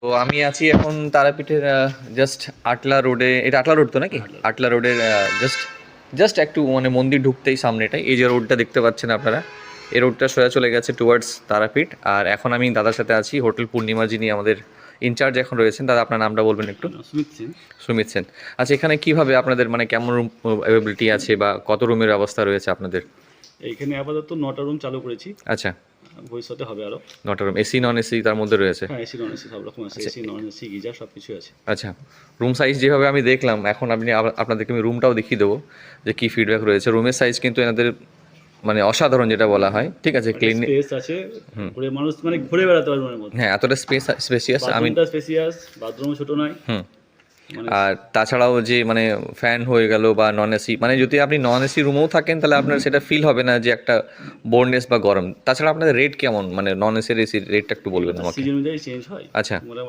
তো আমি আছি এখন তারাপীঠের জাস্ট আটলা রোডে। এটা আটলা রোড তো নাকি? আটলা রোডের জাস্ট জাস্ট একটু মানে মন্দির ঢুকতেই সামনেটাই এই যে রোডটা দেখতে পাচ্ছেন আপনারা, এই রোডটা সোজা চলে গেছে টুয়ার্ডস তারাপীঠ। আর এখন আমি দাদার সাথে আছি হোটেল পূর্ণিমা, যিনি আমাদের ইনচার্জ এখন রয়েছেন। দাদা আপনার নামটা বলবেন একটু? সুমিত সিং। সুমিত সেন। আচ্ছা, এখানে কিভাবে আপনাদের মানে কেমন রুম অ্যাভেলেবিলিটি আছে বা কত রুমের ব্যবস্থা রয়েছে আপনাদের? এইখানে আপাতত 9টা রুম চালু করেছি, আচ্ছা, ভবিষ্যতে হবে আরো। 9টা রুম, এসি নন এসি তার মধ্যে রয়েছে? হ্যাঁ, এসি নন এসি সব রকম আছে, এসি নন এসি গিজার সব কিছু আছে। আচ্ছা, রুম সাইজ যেভাবে আমি দেখলাম, এখন আপনাদেরকে আমি রুমটাও দেখিয়ে দেবো যে কী ফিডব্যাক রয়েছে। রুমের সাইজ কিন্তু এনাদের মানে অসাধারণ যেটা বলা হয়, ঠিক আছে। ক্লিন, স্পেস আছে, ঘুরে মানুষ মানে ঘুরে বেড়াতে পারবে রুমের মধ্যে। হ্যাঁ, এতটা স্পেসিয়াস। আমি বাথরুমটা স্পেসিয়াস, বাথরুমও ছোট নয়। হুম মানে আর তাছাড়াও যে মানে ফ্যান হয়ে গেল বা নন এসি, মানে যদি আপনি নন এসি রুমেও থাকেন তাহলে আপনার সেটা ফিল হবে না যে একটা বোরনেস বা গরম। তাছাড়া আপনাদের রেট কেমন, মানে নন এসির এসির রেটটা একটু বলবেন আমাকে? সিজন অনুযায়ী চেঞ্জ হয়। আচ্ছা। মোটামুটি